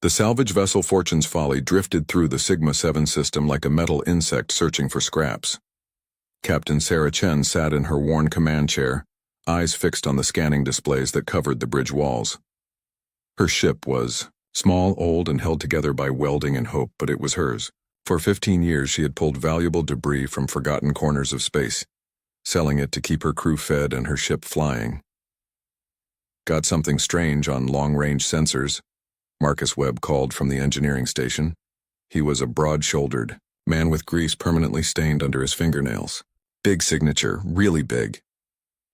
The salvage vessel Fortune's Folly drifted through the Sigma-7 system like a metal insect searching for scraps. Captain Sarah Chen sat in her worn command chair, eyes fixed on the scanning displays that covered the bridge walls. Her ship was small, old, and held together by welding and hope, but it was hers. For 15 years she had pulled valuable debris from forgotten corners of space, selling it to keep her crew fed and her ship flying. Got something strange on long-range sensors, Marcus Webb called from the engineering station. He was a broad-shouldered man with grease permanently stained under his fingernails. Big signature, really big.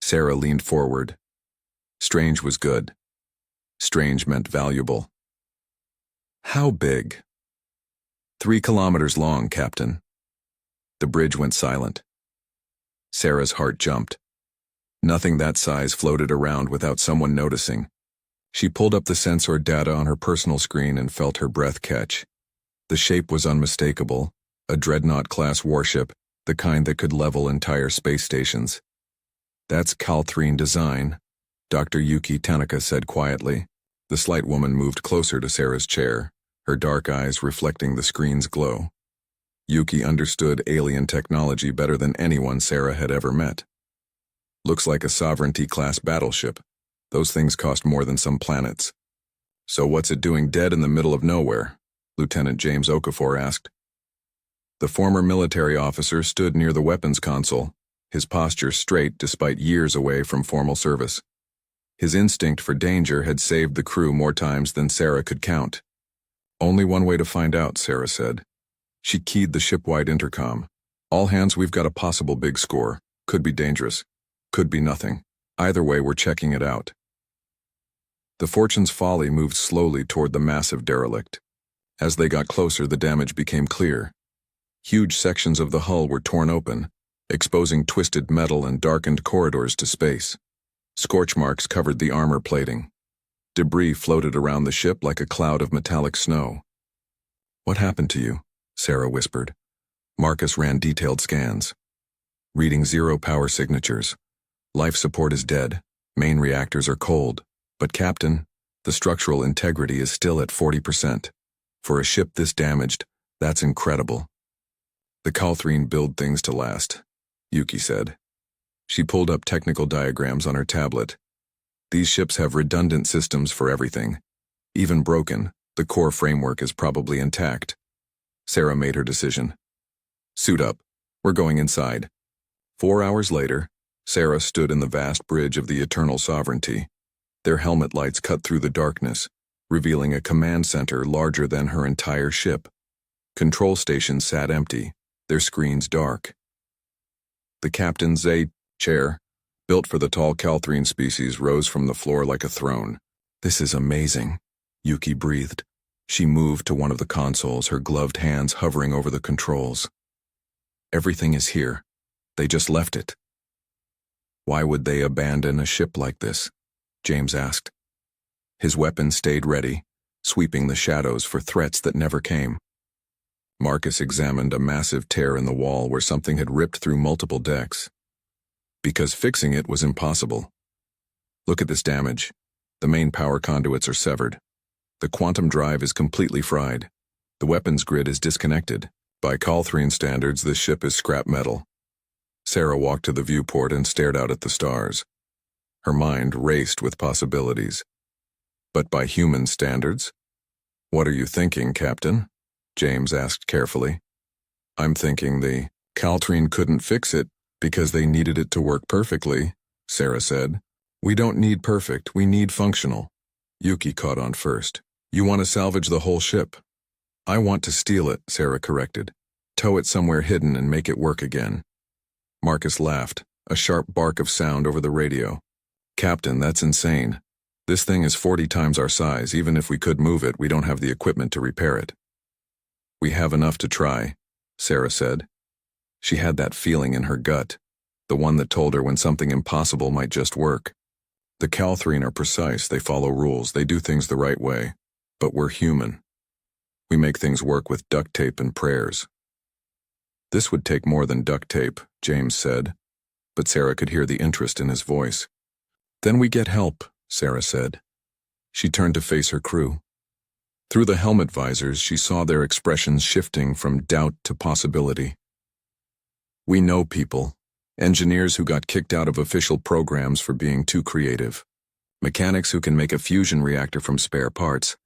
Sarah leaned forward. Strange was good. Strange meant valuable. How big? 3 kilometers long, Captain. The bridge went silent. Sarah's heart jumped. Nothing that size floated around without someone noticing. She pulled up the sensor data on her personal screen and felt her breath catch. The shape was unmistakable, a Dreadnought-class warship, the kind that could level entire space stations. That's Calthrine design, Dr. Yuki Tanaka said quietly. The slight woman moved closer to Sarah's chair, her dark eyes reflecting the screen's glow. Yuki understood alien technology better than anyone Sarah had ever met. Looks like a Sovereignty-class battleship. Those things cost more than some planets. So what's it doing dead in the middle of nowhere? Lieutenant James Okafor asked. The former military officer stood near the weapons console, his posture straight despite years away from formal service. His instinct for danger had saved the crew more times than Sarah could count. Only one way to find out, Sarah said. She keyed the ship-wide intercom. All hands, we've got a possible big score. Could be dangerous. Could be nothing. Either way, we're checking it out. The Fortune's Folly moved slowly toward the massive derelict. As they got closer, the damage became clear. Huge sections of the hull were torn open, exposing twisted metal and darkened corridors to space. Scorch marks covered the armor plating. Debris floated around the ship like a cloud of metallic snow. What happened to you? Sarah whispered. Marcus ran detailed scans. Reading 0 power signatures. Life support is dead. Main reactors are cold. But Captain, the structural integrity is still at 40%. For a ship this damaged, that's incredible. The Calthrine build things to last, Yuki said. She pulled up technical diagrams on her tablet. These ships have redundant systems for everything. Even broken, the core framework is probably intact. Sarah made her decision. Suit up. We're going inside. 4 hours later, Sarah stood in the vast bridge of the Eternal Sovereignty. Their helmet lights cut through the darkness, revealing a command center larger than her entire ship. Control stations sat empty, their screens dark. The captain's chair, built for the tall Calthrine species, rose from the floor like a throne. This is amazing, Yuki breathed. She moved to one of the consoles, her gloved hands hovering over the controls. Everything is here. They just left it. Why would they abandon a ship like this? James asked. His weapon stayed ready, sweeping the shadows for threats that never came. Marcus examined a massive tear in the wall where something had ripped through multiple decks. Because fixing it was impossible. Look at this damage. The main power conduits are severed. The quantum drive is completely fried. The weapons grid is disconnected. By Calthrine standards, this ship is scrap metal. Sarah walked to the viewport and stared out at the stars. Her mind raced with possibilities. But by human standards? What are you thinking, Captain? James asked carefully. I'm thinking the Calthrine couldn't fix it because they needed it to work perfectly, Sarah said. We don't need perfect, we need functional. Yuki caught on first. You want to salvage the whole ship. I want to steal it, Sarah corrected. Tow it somewhere hidden and make it work again. Marcus laughed, a sharp bark of sound over the radio. Captain, that's insane. This thing is 40 times our size. Even if we could move it, we don't have the equipment to repair it. We have enough to try, Sarah said. She had that feeling in her gut, the one that told her when something impossible might just work. The Calthrine are precise, they follow rules, they do things the right way. But we're human. We make things work with duct tape and prayers. This would take more than duct tape, James said, but Sarah could hear the interest in his voice. Then we get help, Sarah said. She turned to face her crew. Through the helmet visors, she saw their expressions shifting from doubt to possibility. We know people. Engineers who got kicked out of official programs for being too creative. Mechanics who can make a fusion reactor from spare parts.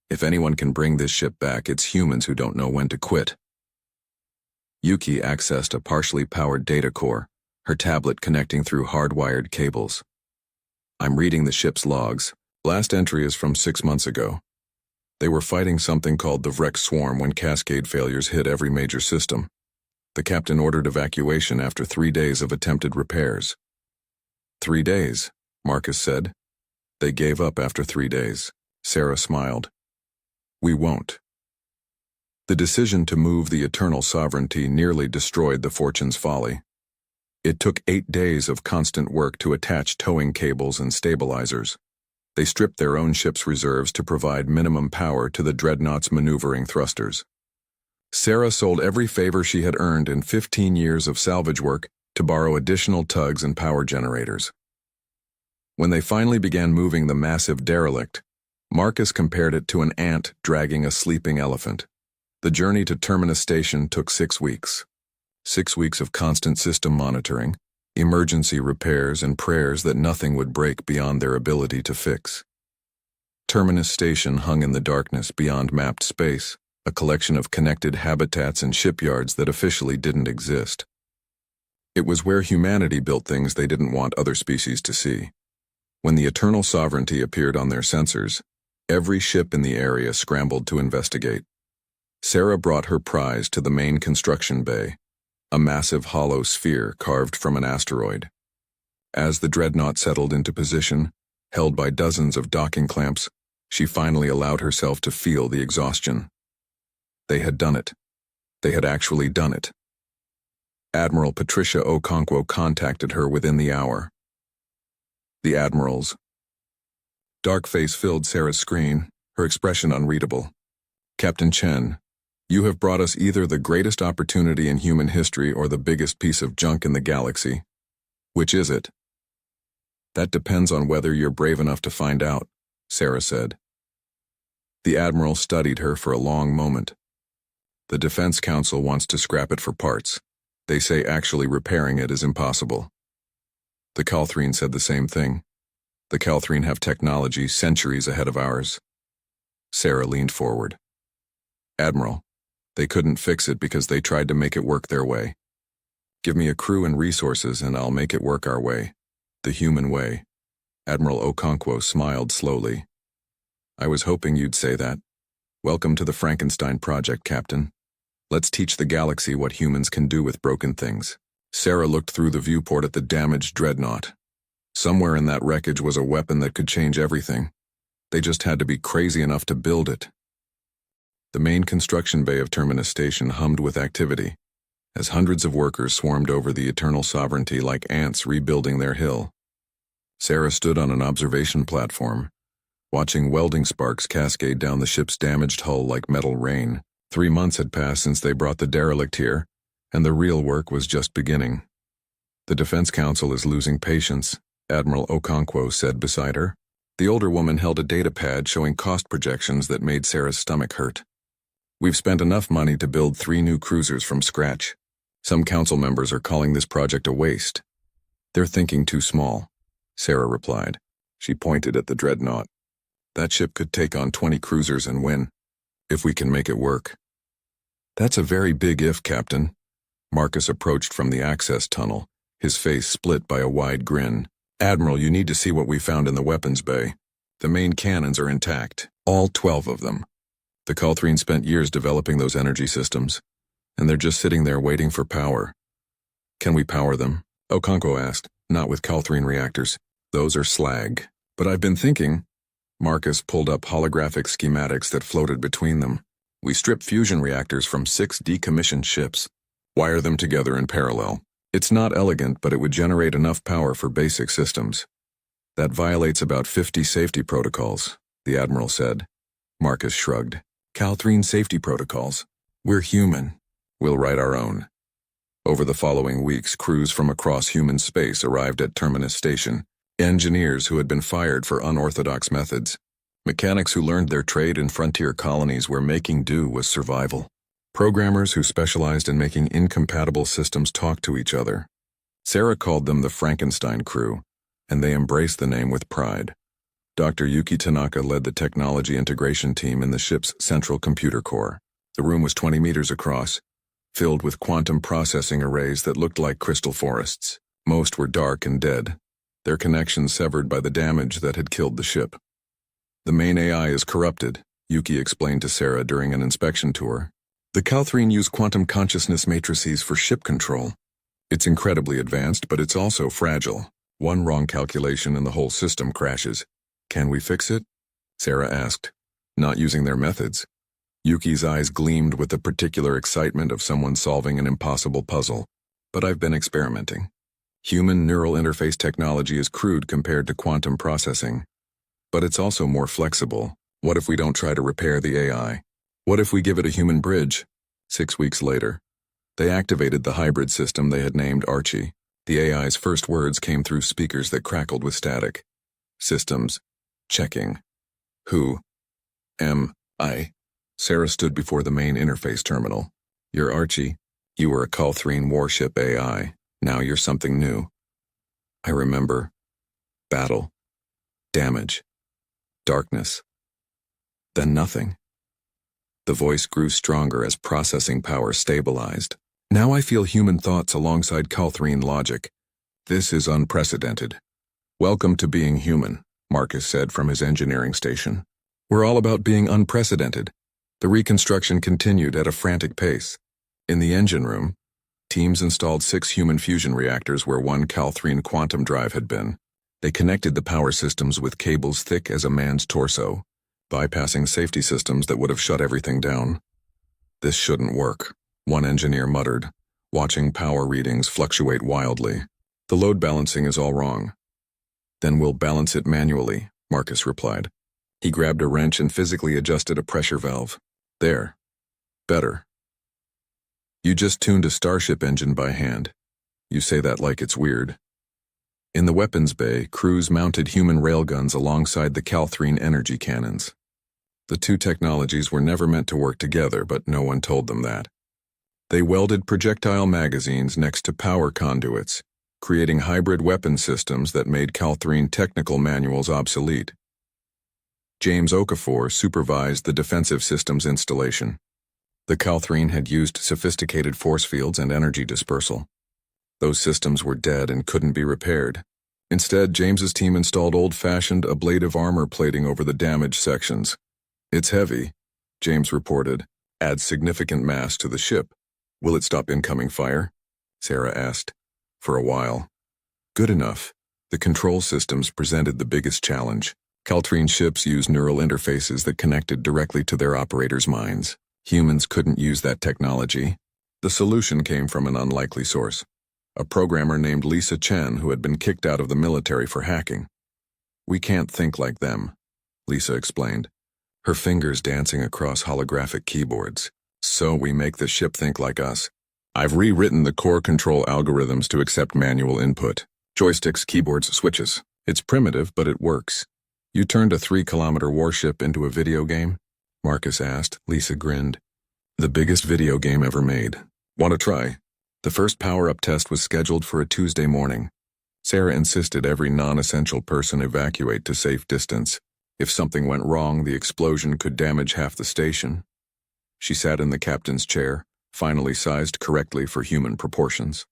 If anyone can bring this ship back, it's humans who don't know when to quit. Yuki accessed a partially powered data core, her tablet connecting through hardwired cables. I'm reading the ship's logs. Last entry is from 6 months ago. They were fighting something called the Vrex Swarm when cascade failures hit every major system. The captain ordered evacuation after 3 days of attempted repairs. 3 days, Marcus said. They gave up after 3 days. Sarah smiled. We won't. The decision to move the Eternal Sovereignty nearly destroyed the Fortune's Folly. It took 8 days of constant work to attach towing cables and stabilizers. They stripped their own ship's reserves to provide minimum power to the Dreadnought's maneuvering thrusters. Sarah sold every favor she had earned in 15 years of salvage work to borrow additional tugs and power generators. When they finally began moving the massive derelict, Marcus compared it to an ant dragging a sleeping elephant. The journey to Terminus Station took 6 weeks. 6 weeks of constant system monitoring, emergency repairs, and prayers that nothing would break beyond their ability to fix. Terminus Station hung in the darkness beyond mapped space, a collection of connected habitats and shipyards that officially didn't exist. It was where humanity built things they didn't want other species to see. When the Eternal Sovereignty appeared on their sensors, every ship in the area scrambled to investigate. Sarah brought her prize to the main construction bay, a massive hollow sphere carved from an asteroid. As the dreadnought settled into position, held by dozens of docking clamps, she finally allowed herself to feel the exhaustion. They had done it. They had actually done it. Admiral Patricia Okonkwo contacted her within the hour. The Admiral's dark face filled Sarah's screen, her expression unreadable. Captain Chen, you have brought us either the greatest opportunity in human history or the biggest piece of junk in the galaxy. Which is it? That depends on whether you're brave enough to find out, Sarah said. The Admiral studied her for a long moment. The Defense Council wants to scrap it for parts. They say actually repairing it is impossible. The Calthrine said the same thing. The Calthrine have technology centuries ahead of ours. Sarah leaned forward. Admiral, they couldn't fix it because they tried to make it work their way. Give me a crew and resources and I'll make it work our way. The human way. Admiral Okonkwo smiled slowly. I was hoping you'd say that. Welcome to the Frankenstein Project, Captain. Let's teach the galaxy what humans can do with broken things. Sarah looked through the viewport at the damaged dreadnought. Somewhere in that wreckage was a weapon that could change everything. They just had to be crazy enough to build it. The main construction bay of Terminus Station hummed with activity, as hundreds of workers swarmed over the Eternal Sovereignty like ants rebuilding their hill. Sarah stood on an observation platform, watching welding sparks cascade down the ship's damaged hull like metal rain. 3 months had passed since they brought the derelict here, and the real work was just beginning. The Defense Council is losing patience, Admiral Okonkwo said beside her. The older woman held a data pad showing cost projections that made Sarah's stomach hurt. We've spent enough money to build 3 new cruisers from scratch. Some council members are calling this project a waste. They're thinking too small, Sarah replied. She pointed at the dreadnought. That ship could take on 20 cruisers and win, if we can make it work. That's a very big if, Captain. Marcus approached from the access tunnel, his face split by a wide grin. Admiral, you need to see what we found in the weapons bay. The main cannons are intact, all 12 of them. The Calthrine spent years developing those energy systems, and they're just sitting there waiting for power. Can we power them? Okonkwo asked. Not with Calthrine reactors. Those are slag. But I've been thinking. Marcus pulled up holographic schematics that floated between them. We strip fusion reactors from 6 decommissioned ships, wire them together in parallel. It's not elegant, but it would generate enough power for basic systems. That violates about 50 safety protocols, the Admiral said. Marcus shrugged. Calthrine safety protocols. We're human. We'll write our own. Over the following weeks, crews from across human space arrived at Terminus Station, engineers who had been fired for unorthodox methods. Mechanics who learned their trade in frontier colonies where making do was survival. Programmers who specialized in making incompatible systems talk to each other. Sarah called them the Frankenstein crew, and they embraced the name with pride. Dr. Yuki Tanaka led the technology integration team in the ship's central computer core. The room was 20 meters across, filled with quantum processing arrays that looked like crystal forests. Most were dark and dead, their connections severed by the damage that had killed the ship. The main AI is corrupted, Yuki explained to Sarah during an inspection tour. The Calthrine use quantum consciousness matrices for ship control. It's incredibly advanced, but it's also fragile. One wrong calculation and the whole system crashes. Can we fix it? Sarah asked, not using their methods. Yuki's eyes gleamed with the particular excitement of someone solving an impossible puzzle. But I've been experimenting. Human neural interface technology is crude compared to quantum processing. But it's also more flexible. What if we don't try to repair the AI? What if we give it a human bridge? 6 weeks later, they activated the hybrid system they had named Archie. The AI's first words came through speakers that crackled with static. Systems. Checking. Who? Am I? Sarah stood before the main interface terminal. You're Archie. You were a Calthrine warship AI. Now you're something new. I remember. Battle. Damage. Darkness. Then nothing. The voice grew stronger as processing power stabilized. Now I feel human thoughts alongside Calthrine logic. This is unprecedented. Welcome to being human, Marcus said from his engineering station. We're all about being unprecedented. The reconstruction continued at a frantic pace. In the engine room, teams installed 6 human fusion reactors where 1 Calthrine quantum drive had been. They connected the power systems with cables thick as a man's torso, bypassing safety systems that would have shut everything down. This shouldn't work, one engineer muttered, watching power readings fluctuate wildly. The load balancing is all wrong. Then we'll balance it manually, Marcus replied. He grabbed a wrench and physically adjusted a pressure valve. There. Better. You just tuned a starship engine by hand. You say that like it's weird. In the weapons bay, crews mounted human railguns alongside the Calthrine energy cannons. The two technologies were never meant to work together, but no one told them that. They welded projectile magazines next to power conduits, creating hybrid weapon systems that made Calthrine technical manuals obsolete. James Okafor supervised the defensive systems installation. The Calthrine had used sophisticated force fields and energy dispersal. Those systems were dead and couldn't be repaired. Instead, James's team installed old-fashioned ablative armor plating over the damaged sections. It's heavy, James reported. Adds significant mass to the ship. Will it stop incoming fire? Sarah asked. For a while. Good enough. The control systems presented the biggest challenge. Calthrine ships used neural interfaces that connected directly to their operators' minds. Humans couldn't use that technology. The solution came from an unlikely source. A programmer named Lisa Chen who had been kicked out of the military for hacking. We can't think like them, Lisa explained, her fingers dancing across holographic keyboards. So we make the ship think like us. I've rewritten the core control algorithms to accept manual input. Joysticks, keyboards, switches. It's primitive, but it works. You turned a 3-kilometer warship into a video game? Marcus asked. Lisa grinned. The biggest video game ever made. Want to try? The first power-up test was scheduled for a Tuesday morning. Sarah insisted every non-essential person evacuate to safe distance. If something went wrong, the explosion could damage half the station. She sat in the captain's chair, finally sized correctly for human proportions.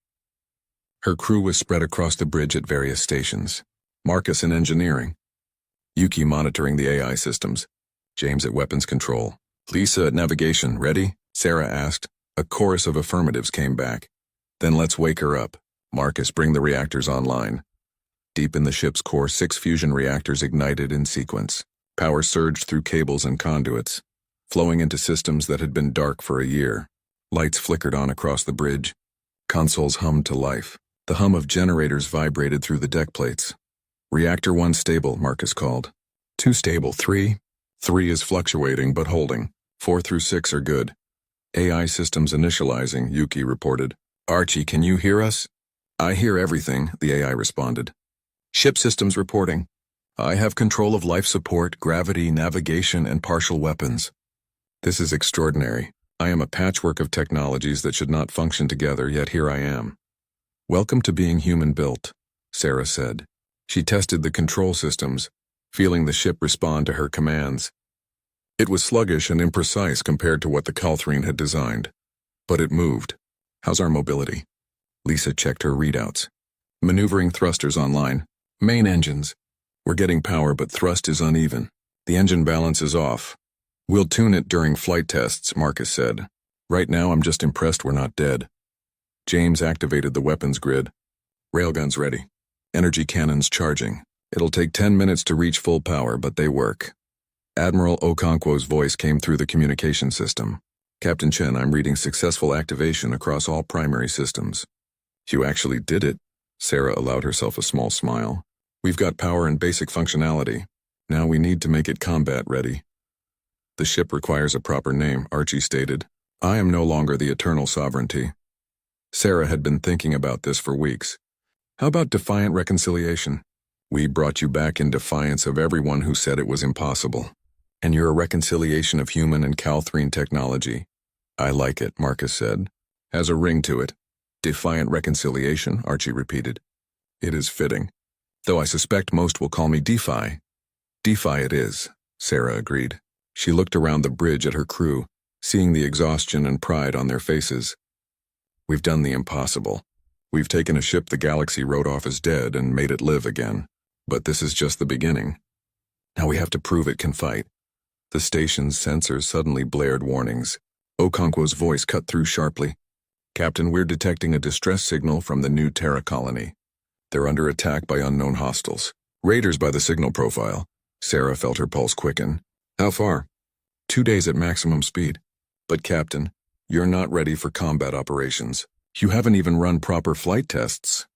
Her crew was spread across the bridge at various stations. Marcus in engineering. Yuki monitoring the AI systems. James at weapons control. Lisa at navigation. Ready? Sarah asked. A chorus of affirmatives came back. Then let's wake her up. Marcus, bring the reactors online. Deep in the ship's core, 6 fusion reactors ignited in sequence. Power surged through cables and conduits, flowing into systems that had been dark for a year. Lights flickered on across the bridge. Consoles hummed to life. The hum of generators vibrated through the deck plates. Reactor 1 stable, Marcus called. 2 stable, 3. 3 is fluctuating but holding. 4 through 6 are good. AI systems initializing, Yuki reported. Archie, can you hear us? I hear everything, the AI responded. Ship systems reporting. I have control of life support, gravity, navigation, and partial weapons. This is extraordinary. I am a patchwork of technologies that should not function together, yet here I am. Welcome to being human-built, Sarah said. She tested the control systems, feeling the ship respond to her commands. It was sluggish and imprecise compared to what the Calthrine had designed. But it moved. How's our mobility? Lisa checked her readouts. Maneuvering thrusters online. Main engines. We're getting power, but thrust is uneven. The engine balance is off. We'll tune it during flight tests, Marcus said. Right now, I'm just impressed we're not dead. James activated the weapons grid. Railguns ready. Energy cannons charging. It'll take 10 minutes to reach full power, but they work. Admiral Okonkwo's voice came through the communication system. Captain Chen, I'm reading successful activation across all primary systems. You actually did it. Sarah allowed herself a small smile. We've got power and basic functionality. Now we need to make it combat ready. The ship requires a proper name, Archie stated. I am no longer the eternal sovereignty. Sarah had been thinking about this for weeks. How about defiant reconciliation? We brought you back in defiance of everyone who said it was impossible. And you're a reconciliation of human and Calthrine technology. I like it, Marcus said. Has a ring to it. Defiant reconciliation, Archie repeated. It is fitting. Though I suspect most will call me Defy. Defy it is, Sarah agreed. She looked around the bridge at her crew, seeing the exhaustion and pride on their faces. We've done the impossible. We've taken a ship the galaxy wrote off as dead and made it live again. But this is just the beginning. Now we have to prove it can fight. The station's sensors suddenly blared warnings. Okonkwo's voice cut through sharply. Captain, we're detecting a distress signal from the new Terra colony. They're under attack by unknown hostiles. Raiders by the signal profile. Sarah felt her pulse quicken. How far? 2 days at maximum speed. But Captain, you're not ready for combat operations. You haven't even run proper flight tests.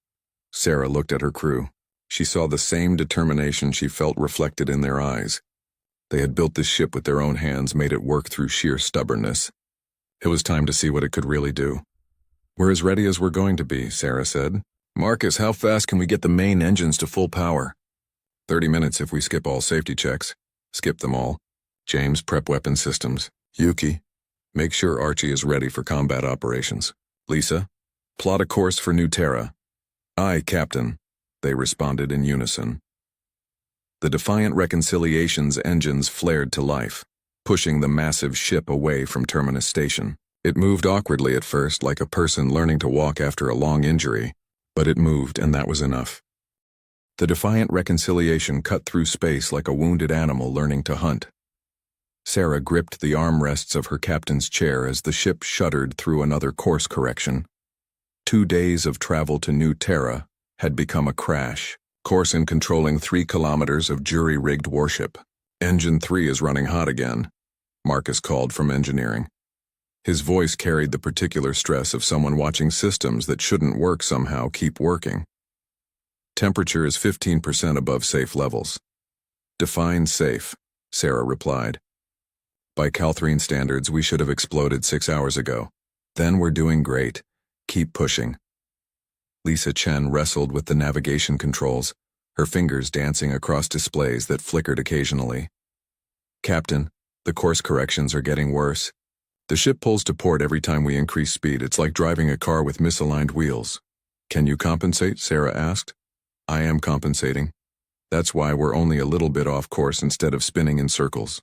Sarah looked at her crew. She saw the same determination she felt reflected in their eyes. They had built this ship with their own hands, made it work through sheer stubbornness. It was time to see what it could really do. We're as ready as we're going to be, Sarah said. Marcus, how fast can we get the main engines to full power? 30 minutes if we skip all safety checks. Skip them all. James, prep weapon systems. Yuki, make sure Archie is ready for combat operations. Lisa, plot a course for New Terra. Aye, Captain, they responded in unison. The Defiant Reconciliation's engines flared to life, pushing the massive ship away from Terminus Station. It moved awkwardly at first, like a person learning to walk after a long injury, but it moved, and that was enough. The Defiant Reconciliation cut through space like a wounded animal learning to hunt. Sarah gripped the armrests of her captain's chair as the ship shuddered through another course correction. 2 days of travel to New Terra had become a crash. Course in controlling 3 kilometers of jury-rigged warship. Engine 3 is running hot again, Marcus called from engineering. His voice carried the particular stress of someone watching systems that shouldn't work somehow keep working. Temperature is 15% above safe levels. Define safe, Sarah replied. By Calthrine standards, we should have exploded 6 hours ago. Then we're doing great. Keep pushing. Lisa Chen wrestled with the navigation controls, her fingers dancing across displays that flickered occasionally. Captain, the course corrections are getting worse. The ship pulls to port every time we increase speed. It's like driving a car with misaligned wheels. Can you compensate? Sarah asked. I am compensating. That's why we're only a little bit off course instead of spinning in circles.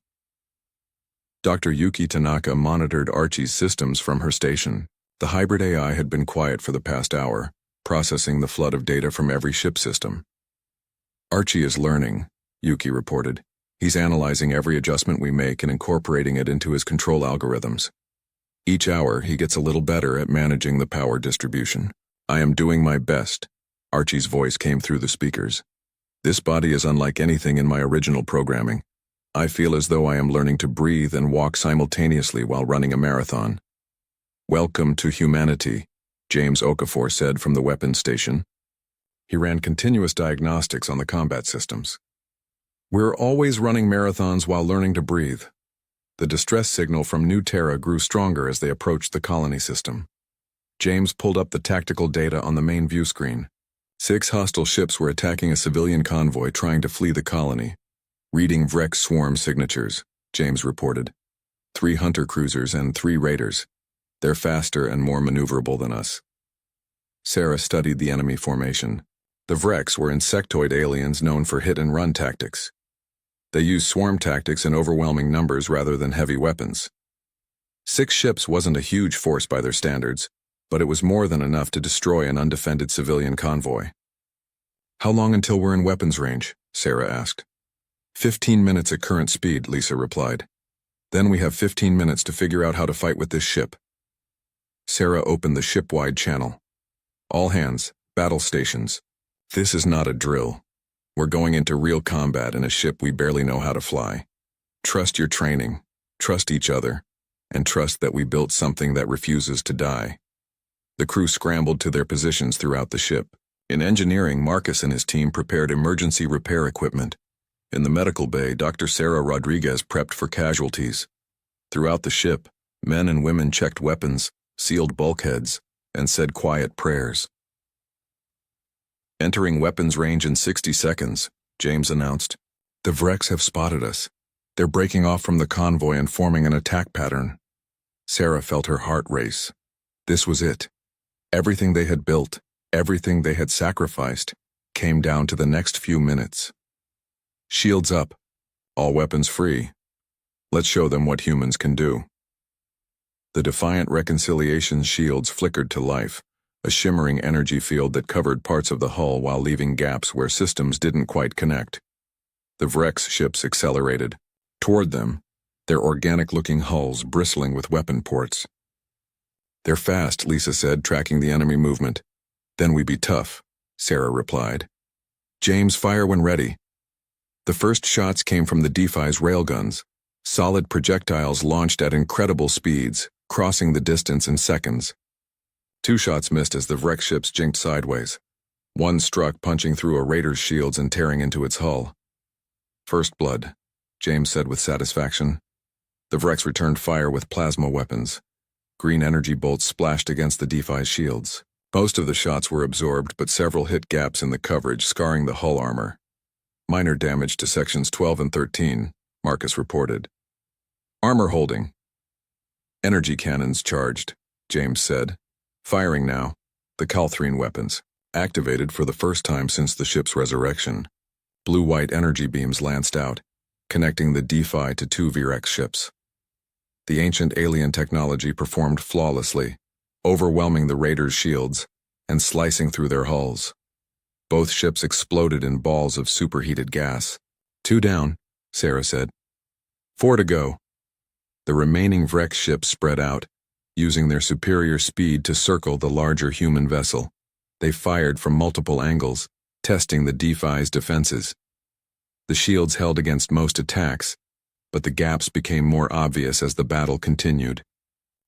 Dr. Yuki Tanaka monitored Archie's systems from her station. The hybrid AI had been quiet for the past hour, processing the flood of data from every ship system. Archie is learning, Yuki reported. He's analyzing every adjustment we make and incorporating it into his control algorithms. Each hour, he gets a little better at managing the power distribution. I am doing my best, Archie's voice came through the speakers. This body is unlike anything in my original programming. I feel as though I am learning to breathe and walk simultaneously while running a marathon. Welcome to humanity, James Okafor said from the weapons station. He ran continuous diagnostics on the combat systems. We're always running marathons while learning to breathe. The distress signal from New Terra grew stronger as they approached the colony system. James pulled up the tactical data on the main view screen. 6 hostile ships were attacking a civilian convoy trying to flee the colony. Reading Vrex swarm signatures, James reported. 3 hunter cruisers and 3 raiders. They're faster and more maneuverable than us. Sarah studied the enemy formation. The Vrex were insectoid aliens known for hit-and-run tactics. They used swarm tactics in overwhelming numbers rather than heavy weapons. 6 ships wasn't a huge force by their standards, but it was more than enough to destroy an undefended civilian convoy. How long until we're in weapons range? Sarah asked. 15 minutes at current speed, Lisa replied. Then we have 15 minutes to figure out how to fight with this ship. Sarah opened the ship-wide channel. All hands, battle stations. This is not a drill. We're going into real combat in a ship we barely know how to fly. Trust your training, trust each other, and trust that we built something that refuses to die. The crew scrambled to their positions throughout the ship. In engineering, Marcus and his team prepared emergency repair equipment. In the medical bay, Dr. Sarah Rodriguez prepped for casualties. Throughout the ship, men and women checked weapons, sealed bulkheads, and said quiet prayers. Entering weapons range in 60 seconds, James announced. The Vrex have spotted us. They're breaking off from the convoy and forming an attack pattern. Sarah felt her heart race. This was it. Everything they had built, everything they had sacrificed, came down to the next few minutes. Shields up. All weapons free. Let's show them what humans can do. The Defiant Reconciliation shields flickered to life, a shimmering energy field that covered parts of the hull while leaving gaps where systems didn't quite connect. The Vrex ships accelerated. Toward them, their organic-looking hulls bristling with weapon ports. They're fast, Lisa said, tracking the enemy movement. Then we be tough, Sarah replied. James, fire when ready. The first shots came from the D-Fi's railguns, solid projectiles launched at incredible speeds, crossing the distance in seconds. 2 shots missed as the Vrex ships jinked sideways. 1 struck, punching through a raider's shields and tearing into its hull. First blood, James said with satisfaction. The Vrex returned fire with plasma weapons. Green energy bolts splashed against the D-Fi's shields. Most of the shots were absorbed, but several hit gaps in the coverage, scarring the hull armor. Minor damage to sections 12 and 13, Marcus reported. Armor holding. Energy cannons charged, James said. Firing now. The Calthrine weapons, activated for the first time since the ship's resurrection. Blue-white energy beams lanced out, connecting the D-Fi to 2 Vrex ships. The ancient alien technology performed flawlessly, overwhelming the raiders' shields and slicing through their hulls. Both ships exploded in balls of superheated gas. 2 down, Sarah said. 4 to go. The remaining Vrex ships spread out, using their superior speed to circle the larger human vessel. They fired from multiple angles, testing the D-Fi's defenses. The shields held against most attacks, but the gaps became more obvious as the battle continued.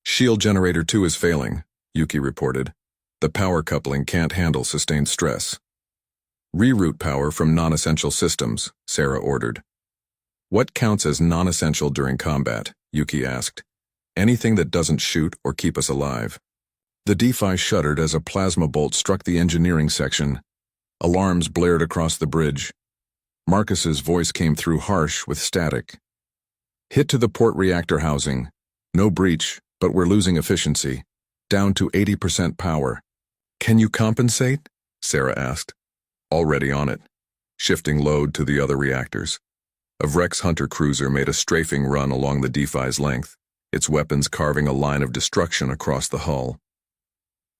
Shield Generator 2 is failing, Yuki reported. The power coupling can't handle sustained stress. Reroute power from non-essential systems, Sarah ordered. What counts as non-essential during combat? Yuki asked. Anything that doesn't shoot or keep us alive. The D-Fi shuddered as a plasma bolt struck the engineering section. Alarms blared across the bridge. Marcus's voice came through harsh with static. Hit to the port reactor housing. No breach, but we're losing efficiency. Down to 80% power. Can you compensate? Sarah asked. Already on it. Shifting load to the other reactors. A Vrex hunter cruiser made a strafing run along the D-Fi's length, its weapons carving a line of destruction across the hull.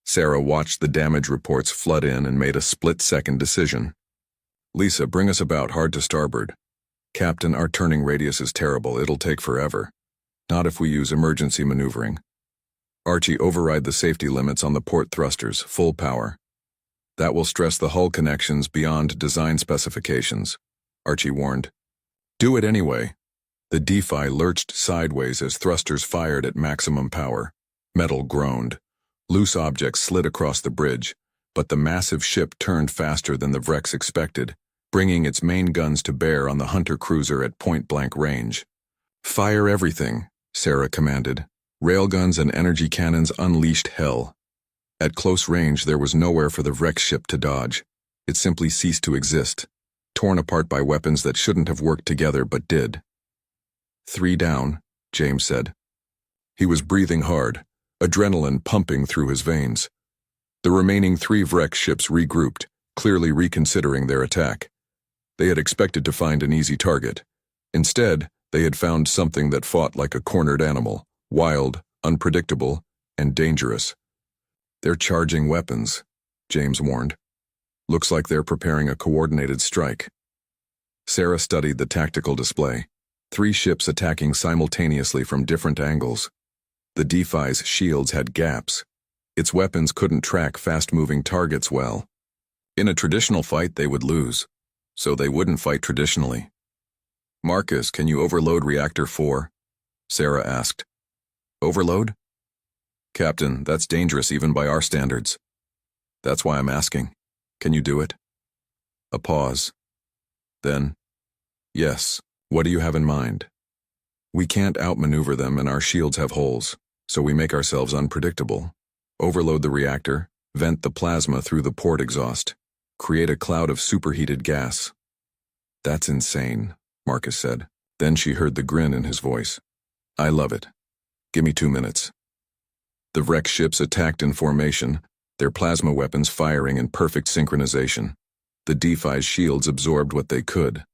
Sarah watched the damage reports flood in and made a split-second decision. Lisa, bring us about hard to starboard. Captain, our turning radius is terrible. It'll take forever. Not if we use emergency maneuvering. Archie, override the safety limits on the port thrusters, full power. That will stress the hull connections beyond design specifications, Archie warned. Do it anyway. The D-Fi lurched sideways as thrusters fired at maximum power. Metal groaned. Loose objects slid across the bridge, but the massive ship turned faster than the Vrex expected, bringing its main guns to bear on the hunter cruiser at point-blank range. Fire everything, Sarah commanded. Railguns and energy cannons unleashed hell. At close range, there was nowhere for the Vrex ship to dodge. It simply ceased to exist, torn apart by weapons that shouldn't have worked together but did. 3 down, James said. He was breathing hard, adrenaline pumping through his veins. The remaining 3 Vrex ships regrouped, clearly reconsidering their attack. They had expected to find an easy target. Instead, they had found something that fought like a cornered animal, wild, unpredictable, and dangerous. "They're charging weapons," James warned. "Looks like they're preparing a coordinated strike." Sarah studied the tactical display. 3 ships attacking simultaneously from different angles. The D-Fi's shields had gaps. Its weapons couldn't track fast-moving targets well. In a traditional fight, they would lose, so they wouldn't fight traditionally. "Marcus, can you overload Reactor 4? Sarah asked. "Overload?" "Captain, that's dangerous even by our standards." "That's why I'm asking. Can you do it?" A pause. Then, "Yes. What do you have in mind?" "We can't outmaneuver them and our shields have holes, so we make ourselves unpredictable. Overload the reactor, vent the plasma through the port exhaust, create a cloud of superheated gas." "That's insane," Marcus said. Then she heard the grin in his voice. "I love it. Give me 2 minutes." The Vrex ships attacked in formation, their plasma weapons firing in perfect synchronization. The D-Fi's shields absorbed what they could.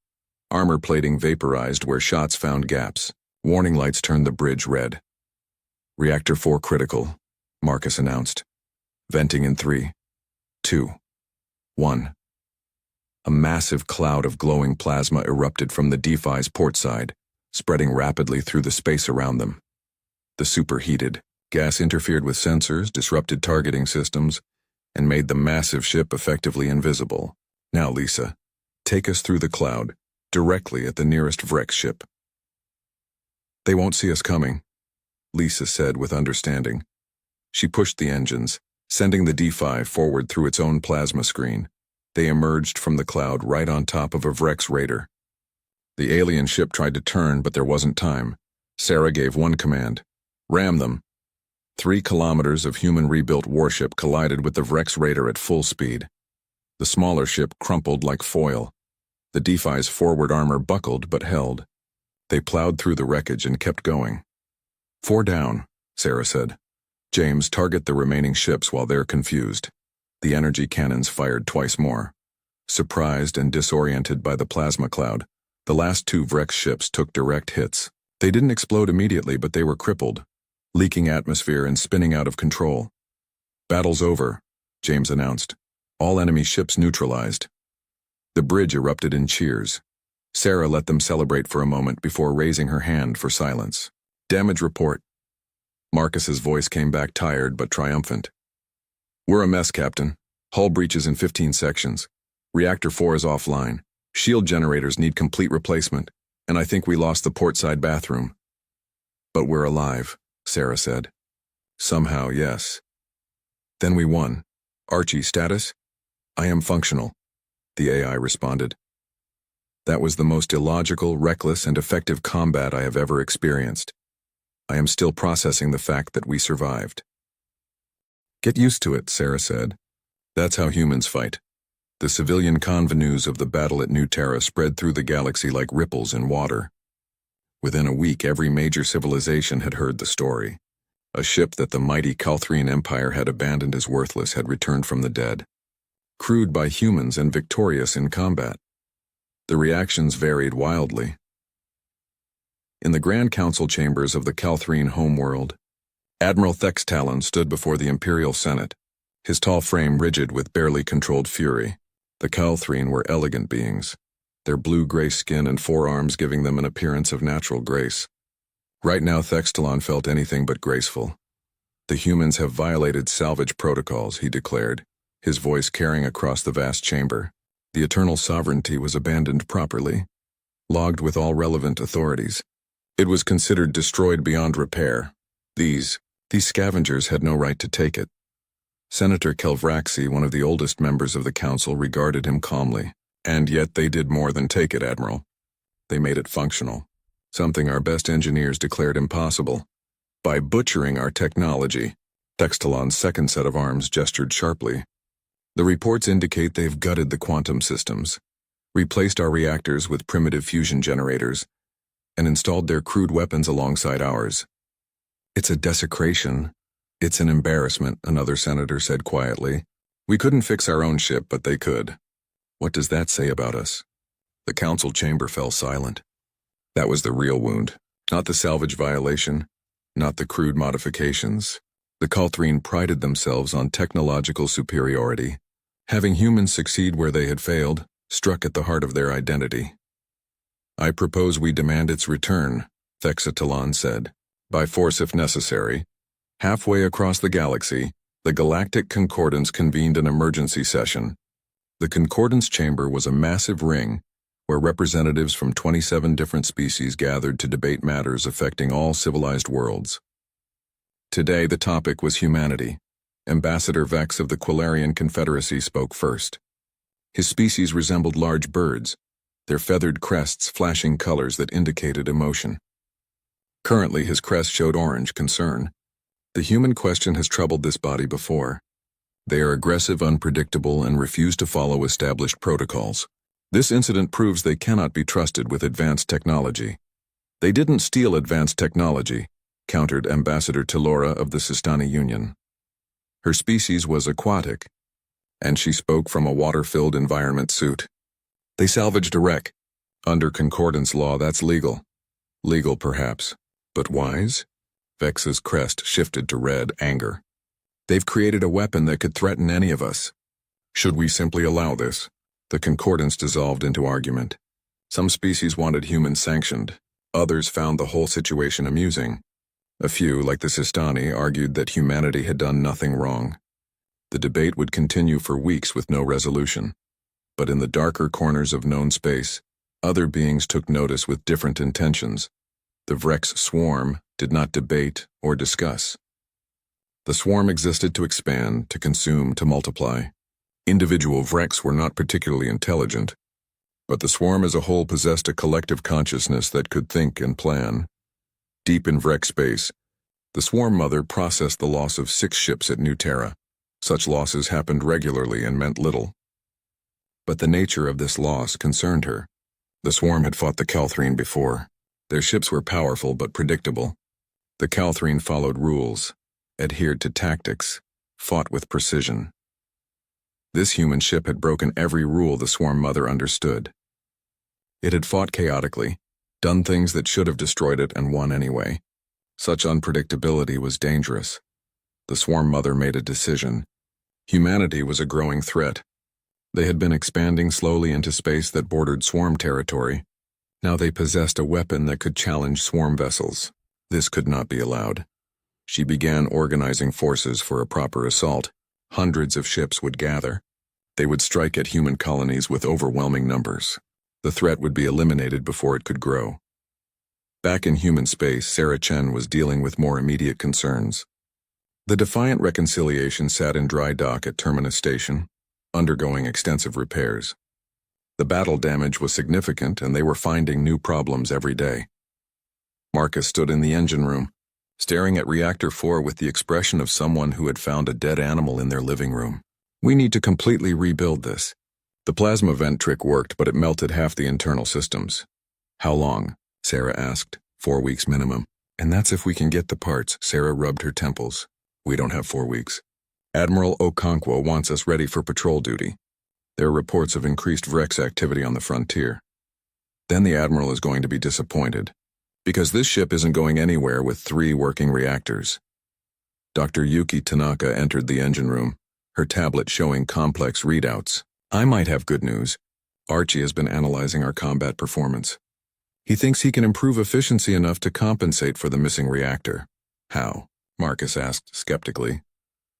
Armor plating vaporized where shots found gaps. Warning lights turned the bridge red. "Reactor 4 critical," Marcus announced. "Venting in 3, 2, 1. A massive cloud of glowing plasma erupted from the D-Fi's port side, spreading rapidly through the space around them. The superheated gas interfered with sensors, disrupted targeting systems, and made the massive ship effectively invisible. "Now, Lisa, take us through the cloud, directly at the nearest Vrex ship." "They won't see us coming," Lisa said with understanding. She pushed the engines, sending the D-Fi forward through its own plasma screen. They emerged from the cloud right on top of a Vrex raider. The alien ship tried to turn, but there wasn't time. Sarah gave one command: "Ram them." 3 kilometers of human-rebuilt warship collided with the Vrex raider at full speed. The smaller ship crumpled like foil. The D-Fi's forward armor buckled but held. They plowed through the wreckage and kept going. 4 down, Sarah said. "James, target the remaining ships while they're confused." The energy cannons fired twice more. Surprised and disoriented by the plasma cloud, the last 2 Vrex ships took direct hits. They didn't explode immediately, but they were crippled, leaking atmosphere and spinning out of control. "Battle's over," James announced. "All enemy ships neutralized." The bridge erupted in cheers. Sarah let them celebrate for a moment before raising her hand for silence. "Damage report." Marcus's voice came back tired but triumphant. "We're a mess, Captain. Hull breaches in 15 sections. Reactor 4 is offline. Shield generators need complete replacement, and I think we lost the portside bathroom." "But we're alive," Sarah said. "Somehow, yes." "Then we won. Archie, status?" "I am functional," the AI responded. "That was the most illogical, reckless, and effective combat I have ever experienced. I am still processing the fact that we survived." "Get used to it," Sarah said. "That's how humans fight." The civilian convenues of the battle at New Terra spread through the galaxy like ripples in water. Within a week, every major civilization had heard the story. A ship that the mighty Calthrine Empire had abandoned as worthless had returned from the dead. Crewed by humans and victorious in combat. The reactions varied wildly. In the Grand Council chambers of the Calthrine homeworld, Admiral Thextalon stood before the Imperial Senate, his tall frame rigid with barely controlled fury. The Calthrine were elegant beings, their blue-gray skin and forearms giving them an appearance of natural grace. Right now, Thextalon felt anything but graceful. "The humans have violated salvage protocols," he declared, his voice carrying across the vast chamber. "The Eternal Sovereignty was abandoned properly, logged with all relevant authorities. It was considered destroyed beyond repair. These scavengers had no right to take it." Senator Kelvraxi, one of the oldest members of the council, regarded him calmly. "And yet they did more than take it, Admiral. They made it functional. Something our best engineers declared impossible. By butchering our technology." Thextalon's second set of arms gestured sharply. The reports indicate they've gutted the quantum systems, replaced our reactors with primitive fusion generators, and installed their crude weapons alongside ours. It's a desecration. It's an embarrassment, another senator said quietly. We couldn't fix our own ship, but they could. What does that say about us? The council chamber fell silent. That was the real wound, not the salvage violation, not the crude modifications. The Calthrine prided themselves on technological superiority. Having humans succeed where they had failed struck at the heart of their identity. I propose we demand its return, Thexatalon said, by force if necessary. Halfway across the galaxy, the Galactic Concordance convened an emergency session. The Concordance Chamber was a massive ring where representatives from 27 different species gathered to debate matters affecting all civilized worlds. Today, the topic was humanity. Ambassador Vex of the Quilarian Confederacy spoke first. His species resembled large birds, their feathered crests flashing colors that indicated emotion. Currently, his crest showed orange, concern. The human question has troubled this body before. They are aggressive, unpredictable, and refuse to follow established protocols. This incident proves they cannot be trusted with advanced technology. They didn't steal advanced technology, countered Ambassador Telora of the Sistani Union. Her species was aquatic, and she spoke from a water-filled environment suit. They salvaged a wreck. Under Concordance law, that's legal. Legal, perhaps, but wise? Vex's crest shifted to red anger. They've created a weapon that could threaten any of us. Should we simply allow this? The Concordance dissolved into argument. Some species wanted humans sanctioned. Others found the whole situation amusing. A few, like the Sistani, argued that humanity had done nothing wrong. The debate would continue for weeks with no resolution. But in the darker corners of known space, other beings took notice with different intentions. The Vrex swarm did not debate or discuss. The swarm existed to expand, to consume, to multiply. Individual Vrex were not particularly intelligent, but the swarm as a whole possessed a collective consciousness that could think and plan. Deep in Vrex space, the swarm mother processed the loss of 6 ships at New Terra. Such losses happened regularly and meant little. But the nature of this loss concerned her. The swarm had fought the Calthrine before. Their ships were powerful but predictable. The Calthrine followed rules, adhered to tactics, fought with precision. This human ship had broken every rule the swarm mother understood. It had fought chaotically, done things that should have destroyed it, and won anyway. Such unpredictability was dangerous. The swarm mother made a decision. Humanity was a growing threat. They had been expanding slowly into space that bordered swarm territory. Now they possessed a weapon that could challenge swarm vessels. This could not be allowed. She began organizing forces for a proper assault. Hundreds of ships would gather. They would strike at human colonies with overwhelming numbers. The threat would be eliminated before it could grow. Back in human space, Sarah Chen was dealing with more immediate concerns. The Defiant Reconciliation sat in dry dock at Terminus Station, undergoing extensive repairs. The battle damage was significant, and they were finding new problems every day. Marcus stood in the engine room, staring at Reactor 4 with the expression of someone who had found a dead animal in their living room. We need to completely rebuild this. The plasma vent trick worked, but it melted half the internal systems. How long? Sarah asked. 4 weeks minimum. And that's if we can get the parts. Sarah rubbed her temples. We don't have 4 weeks. Admiral Okonkwo wants us ready for patrol duty. There are reports of increased Vrex activity on the frontier. Then the Admiral is going to be disappointed, because this ship isn't going anywhere with 3 working reactors. Dr. Yuki Tanaka entered the engine room, her tablet showing complex readouts. I might have good news. Archie has been analyzing our combat performance. He thinks he can improve efficiency enough to compensate for the missing reactor. How? Marcus asked skeptically.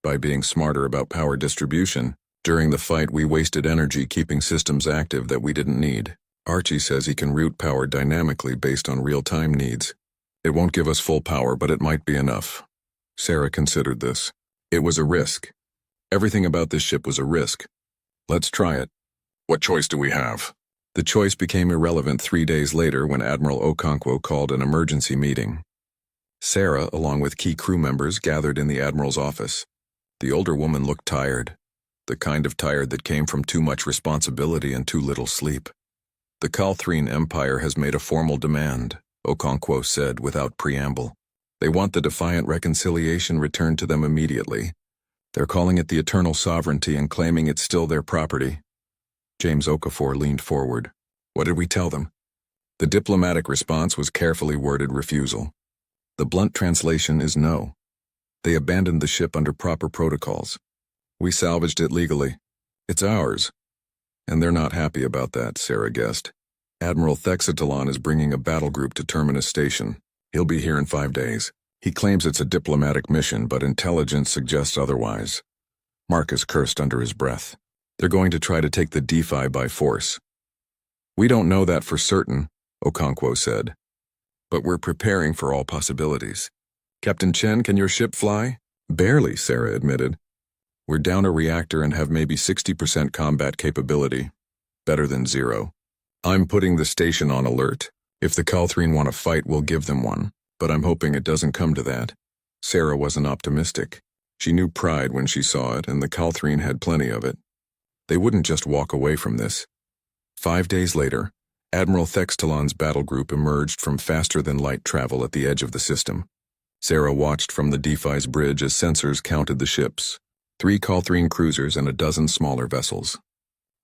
By being smarter about power distribution. During the fight, we wasted energy keeping systems active that we didn't need. Archie says he can route power dynamically based on real-time needs. It won't give us full power, but it might be enough. Sarah considered this. It was a risk. Everything about this ship was a risk. Let's try it. What choice do we have? The choice became irrelevant 3 days later when Admiral Okonkwo called an emergency meeting. Sarah, along with key crew members, gathered in the Admiral's office. The older woman looked tired. the kind of tired that came from too much responsibility and too little sleep. The Calthrine Empire has made a formal demand, Okonkwo said without preamble. They want the Defiant Reconciliation returned to them immediately. They're calling it the Eternal Sovereignty and claiming it's still their property. James Okafor leaned forward. What did we tell them? The diplomatic response was carefully worded refusal. The blunt translation is no. They abandoned the ship under proper protocols. We salvaged it legally. It's ours. And they're not happy about that, Sarah guessed. Admiral Thexatalon is bringing a battle group to Terminus Station. He'll be here in 5 days. He claims it's a diplomatic mission, but intelligence suggests otherwise. Marcus cursed under his breath. They're going to try to take the DeFi by force. We don't know that for certain, Okonkwo said. But we're preparing for all possibilities. Captain Chen, can your ship fly? Barely, Sarah admitted. We're down a reactor and have maybe 60% combat capability. Better than zero. I'm putting the station on alert. If the Calthrine want a fight, we'll give them one. But I'm hoping it doesn't come to that. Sarah wasn't optimistic. She knew pride when she saw it, and the Calthrine had plenty of it. They wouldn't just walk away from this. 5 days later, Admiral Thextalon's battle group emerged from faster-than-light travel at the edge of the system. Sarah watched from the DeFi's bridge as sensors counted the ships. 3 Calthrine cruisers and a dozen smaller vessels.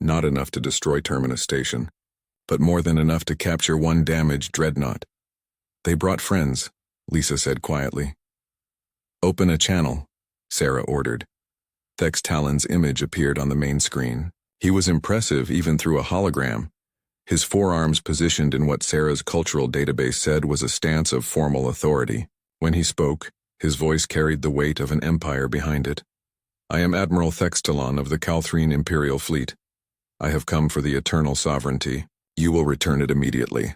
Not enough to destroy Terminus Station, but more than enough to capture one damaged dreadnought. They brought friends, Lisa said quietly. Open a channel, Sarah ordered. Thextalon's image appeared on the main screen. He was impressive even through a hologram. His forearms positioned in what Sarah's cultural database said was a stance of formal authority. When he spoke, his voice carried the weight of an empire behind it. I am Admiral Thextalon of the Calthrine Imperial Fleet. I have come for the Eternal Sovereignty. You will return it immediately.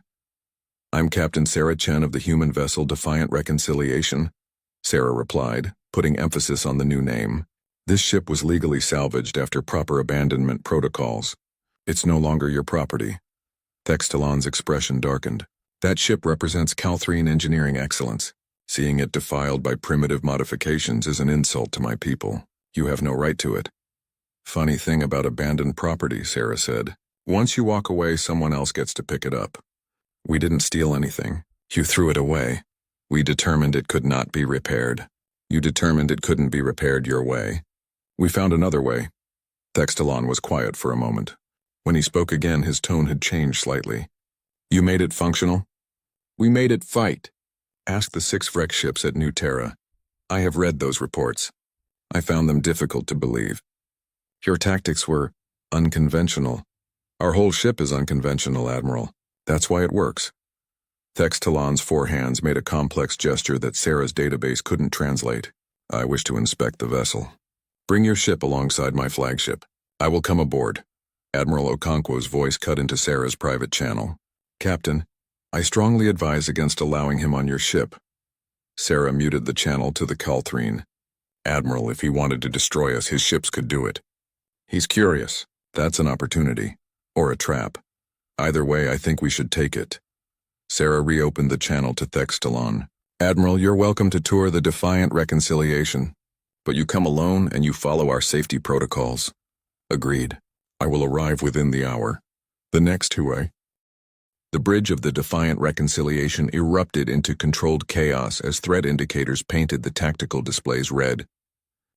I'm Captain Sarah Chen of the human vessel Defiant Reconciliation, Sarah replied, putting emphasis on the new name. This ship was legally salvaged after proper abandonment protocols. It's no longer your property. Thextalon's expression darkened. That ship represents Calthrine engineering excellence. Seeing it defiled by primitive modifications is an insult to my people. You have no right to it. Funny thing about abandoned property, Sarah said. Once you walk away, someone else gets to pick it up. We didn't steal anything. You threw it away. We determined it could not be repaired. You determined it couldn't be repaired your way. We found another way. Thextalon was quiet for a moment. When he spoke again, his tone had changed slightly. You made it functional? We made it fight. Ask the 6 wreck ships at New Terra. I have read those reports. I found them difficult to believe. Your tactics were unconventional. Our whole ship is unconventional, Admiral. That's why it works. Thextalon's 4 hands made a complex gesture that Sarah's database couldn't translate. I wish to inspect the vessel. Bring your ship alongside my flagship. I will come aboard. Admiral Okonkwo's voice cut into Sarah's private channel. Captain, I strongly advise against allowing him on your ship. Sarah muted the channel to the Calthrine. Admiral, if he wanted to destroy us, his ships could do it. He's curious. That's an opportunity. Or a trap. Either way, I think we should take it. Sarah reopened the channel to Thextalon. Admiral, you're welcome to tour the Defiant Reconciliation. But you come alone and you follow our safety protocols. Agreed. I will arrive within the hour. The next HFY. The bridge of the Defiant Reconciliation erupted into controlled chaos as threat indicators painted the tactical displays red.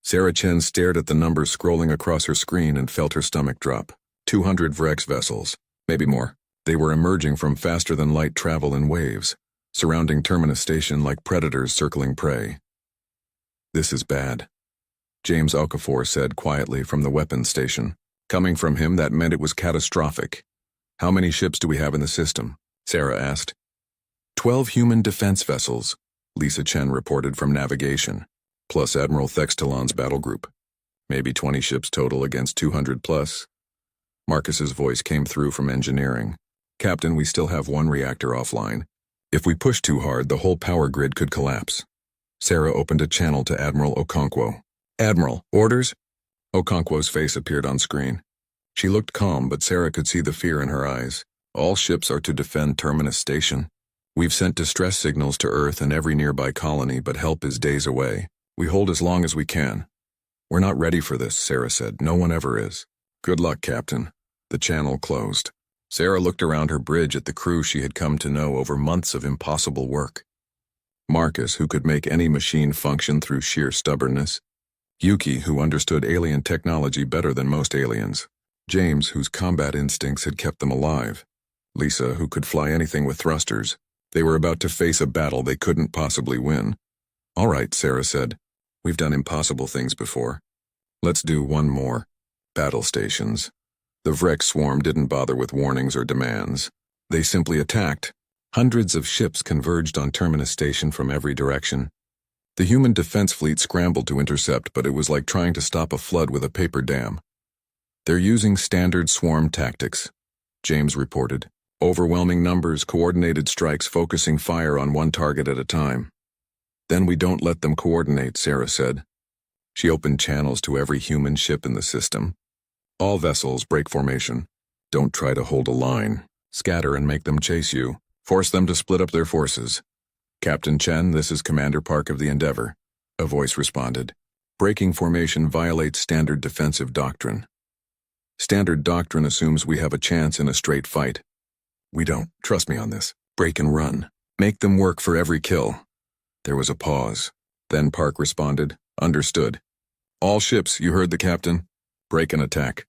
Sarah Chen stared at the numbers scrolling across her screen and felt her stomach drop. 200 Vrex vessels, maybe more. They were emerging from faster-than-light travel in waves, surrounding Terminus Station like predators circling prey. This is bad, James Okafor said quietly from the weapons station. Coming from him, that meant it was catastrophic. How many ships do we have in the system? Sarah asked. 12 human defense vessels, Lisa Chen reported from navigation, plus Admiral Thextalon's battle group. Maybe 20 ships total against 200 plus. Marcus's voice came through from engineering. Captain, we still have 1 reactor offline. If we push too hard, the whole power grid could collapse. Sarah opened a channel to Admiral Okonkwo. Admiral, orders? Okonkwo's face appeared on screen. She looked calm, but Sarah could see the fear in her eyes. All ships are to defend Terminus Station. We've sent distress signals to Earth and every nearby colony, but help is days away. We hold as long as we can. We're not ready for this, Sarah said. No one ever is. Good luck, Captain. The channel closed. Sarah looked around her bridge at the crew she had come to know over months of impossible work. Marcus, who could make any machine function through sheer stubbornness. Yuki, who understood alien technology better than most aliens. James, whose combat instincts had kept them alive. Lisa, who could fly anything with thrusters. They were about to face a battle they couldn't possibly win. All right, Sarah said. We've done impossible things before. Let's do one more. Battle stations. The Vrek swarm didn't bother with warnings or demands. They simply attacked. Hundreds of ships converged on Terminus Station from every direction. The human defense fleet scrambled to intercept, but it was like trying to stop a flood with a paper dam. They're using standard swarm tactics, James reported. Overwhelming numbers, coordinated strikes, focusing fire on one target at a time. Then we don't let them coordinate, Sarah said. She opened channels to every human ship in the system. All vessels break formation. Don't try to hold a line. Scatter and make them chase you. Force them to split up their forces. Captain Chen, this is Commander Park of the Endeavor. A voice responded. Breaking formation violates standard defensive doctrine. Standard doctrine assumes we have a chance in a straight fight. We don't. Trust me on this. Break and run. Make them work for every kill. There was a pause. Then Park responded. Understood. All ships, you heard the captain. Break and attack.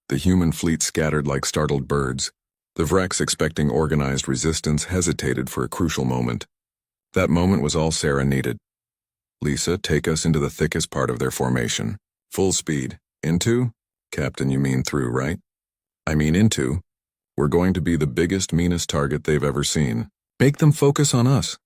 The human fleet scattered like startled birds. The Vreks, expecting organized resistance, hesitated for a crucial moment. That moment was all Sarah needed. Lisa, take us into the thickest part of their formation. Full speed. Into? Captain, you mean through, right? I mean into. We're going to be the biggest, meanest target they've ever seen. Make them focus on us.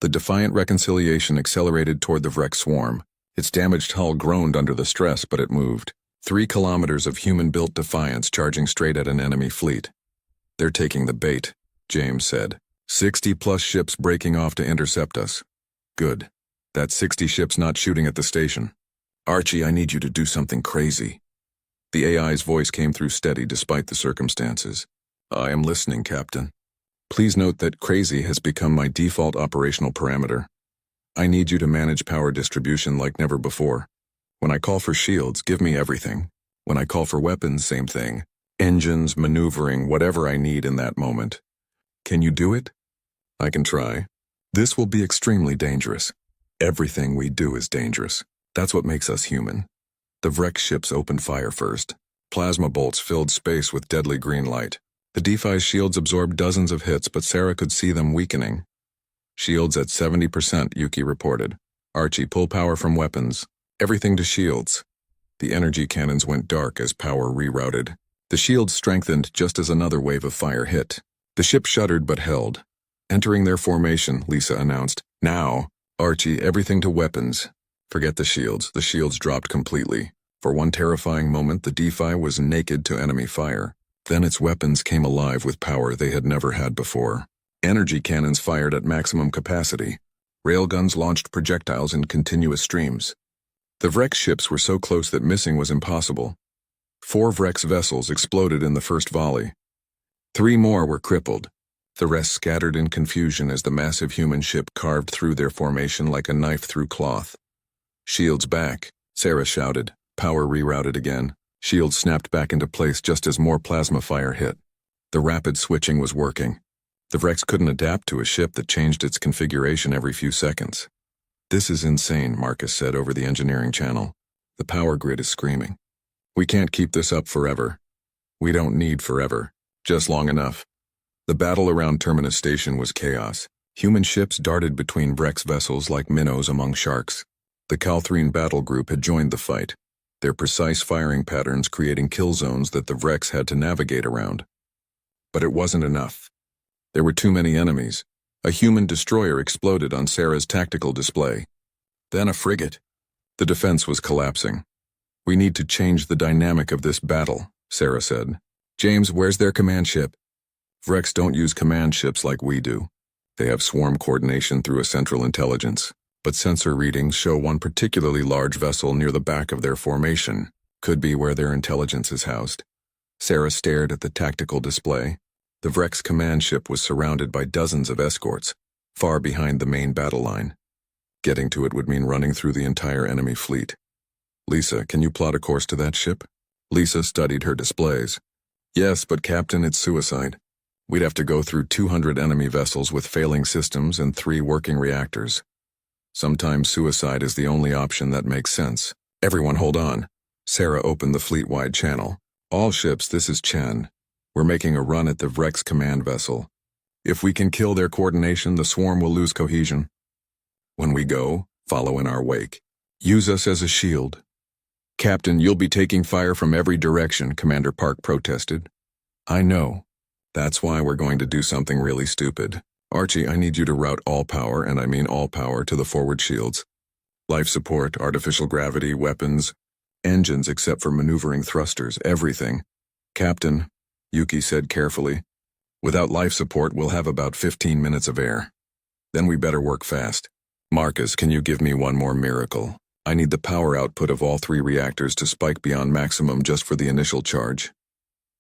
The defiant reconciliation accelerated toward the Vrek swarm. Its damaged hull groaned under the stress, but it moved. 3 kilometers of human-built defiance charging straight at an enemy fleet. They're taking the bait, James said. 60-plus ships breaking off to intercept us. Good. That's 60 ships not shooting at the station. Archie, I need you to do something crazy. The AI's voice came through steady despite the circumstances. I am listening, Captain. Please note that crazy has become my default operational parameter. I need you to manage power distribution like never before. When I call for shields, give me everything. When I call for weapons, same thing. Engines, maneuvering, whatever I need in that moment. Can you do it? I can try. This will be extremely dangerous. Everything we do is dangerous. That's what makes us human. The Vrek ships opened fire first. Plasma bolts filled space with deadly green light. The DeFi's shields absorbed dozens of hits, but Sarah could see them weakening. Shields at 70%, Yuki reported. Archie, pull power from weapons. Everything to shields. The energy cannons went dark as power rerouted. The shields strengthened just as another wave of fire hit. The ship shuddered but held. Entering their formation, Lisa announced. Now, Archie, everything to weapons. Forget the shields. The shields dropped completely. For one terrifying moment, the DeFi was naked to enemy fire. Then its weapons came alive with power they had never had before. Energy cannons fired at maximum capacity. Railguns launched projectiles in continuous streams. The Vrek ships were so close that missing was impossible. 4 Vrek's vessels exploded in the first volley. 3 more were crippled. The rest scattered in confusion as the massive human ship carved through their formation like a knife through cloth. Shields back, Sarah shouted. Power rerouted again. Shields snapped back into place just as more plasma fire hit. The rapid switching was working. The Vreks couldn't adapt to a ship that changed its configuration every few seconds. This is insane, Marcus said over the engineering channel. The power grid is screaming. We can't keep this up forever. We don't need forever. Just long enough. The battle around Terminus Station was chaos. Human ships darted between Vrek's vessels like minnows among sharks. The Calthrine battle group had joined the fight, their precise firing patterns creating kill zones that the Vreks had to navigate around. But it wasn't enough. There were too many enemies. A human destroyer exploded on Sarah's tactical display. Then a frigate. The defense was collapsing. We need to change the dynamic of this battle, Sarah said. James, where's their command ship? Vreks don't use command ships like we do. They have swarm coordination through a central intelligence. But sensor readings show one particularly large vessel near the back of their formation. Could be where their intelligence is housed. Sarah stared at the tactical display. The Vrek's command ship was surrounded by dozens of escorts, far behind the main battle line. Getting to it would mean running through the entire enemy fleet. Lisa, can you plot a course to that ship? Lisa studied her displays. Yes, but Captain, it's suicide. We'd have to go through 200 enemy vessels with failing systems and 3 working reactors. Sometimes suicide is the only option that makes sense. Everyone hold on. Sarah opened the fleet-wide channel. All ships, this is Chen. We're making a run at the Vrex command vessel. If we can kill their coordination, the swarm will lose cohesion. When we go, follow in our wake. Use us as a shield. Captain, you'll be taking fire from every direction, Commander Park protested. I know. That's why we're going to do something really stupid. Archie, I need you to route all power, and I mean all power, to the forward shields. Life support, artificial gravity, weapons, engines except for maneuvering thrusters, everything. Captain, Yuki said carefully, without life support we'll have about 15 minutes of air. Then we better work fast. Marcus, can you give me one more miracle? I need the power output of all 3 reactors to spike beyond maximum just for the initial charge.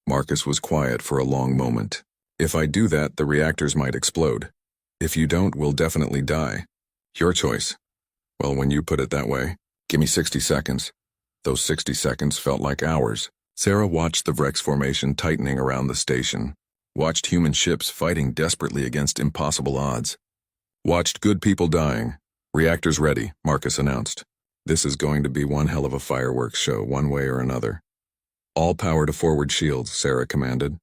Marcus was quiet for a long moment. If I do that, the reactors might explode. If you don't, we'll definitely die. Your choice. Well, when you put it that way, give me 60 seconds. Those 60 seconds felt like hours. Sarah watched the Vrex formation tightening around the station, watched human ships fighting desperately against impossible odds, watched good people dying. Reactors ready, Marcus announced. This is going to be one hell of a fireworks show, one way or another. All power to forward shields, Sarah commanded.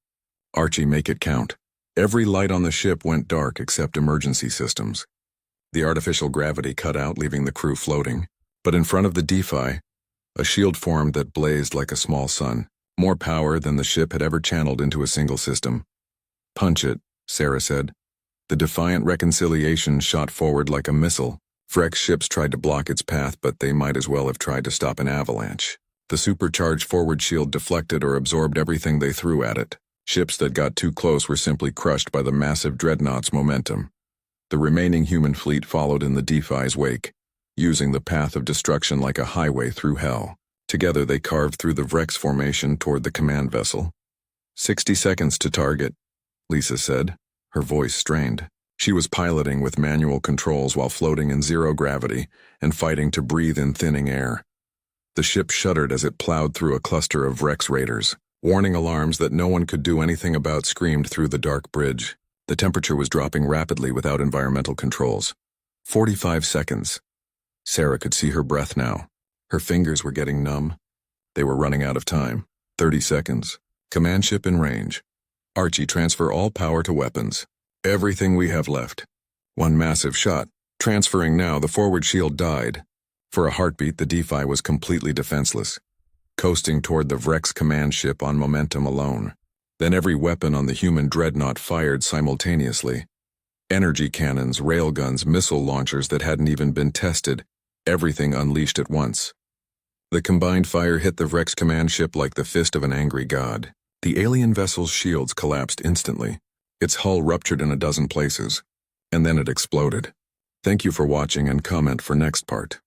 Archie, make it count. Every light on the ship went dark except emergency systems. The artificial gravity cut out, leaving the crew floating. But in front of the DeFi, a shield formed that blazed like a small sun, more power than the ship had ever channeled into a single system. Punch it, Sarah said. The defiant reconciliation shot forward like a missile. Vrex ships tried to block its path, but they might as well have tried to stop an avalanche. The supercharged forward shield deflected or absorbed everything they threw at it. Ships that got too close were simply crushed by the massive dreadnought's momentum. The remaining human fleet followed in the DeFi's wake, using the path of destruction like a highway through hell. Together they carved through the Vrex formation toward the command vessel. 60 seconds to target, Lisa said, her voice strained. She was piloting with manual controls while floating in zero gravity and fighting to breathe in thinning air. The ship shuddered as it plowed through a cluster of Vrex raiders. Warning alarms that no one could do anything about screamed through the dark bridge. The temperature was dropping rapidly without environmental controls. 45 seconds. Sarah could see her breath now. Her fingers were getting numb. They were running out of time. 30 seconds. Command ship in range. Archie, transfer all power to weapons. Everything we have left. One massive shot. Transferring now, the forward shield died. For a heartbeat, the DeFi was completely defenseless, coasting toward the Vrex command ship on momentum alone. Then every weapon on the human dreadnought fired simultaneously. Energy cannons, railguns, missile launchers that hadn't even been tested, everything unleashed at once. The combined fire hit the Vrex command ship like the fist of an angry god. The alien vessel's shields collapsed instantly. Its hull ruptured in a dozen places, and then it exploded. Thank you for watching and comment for next part.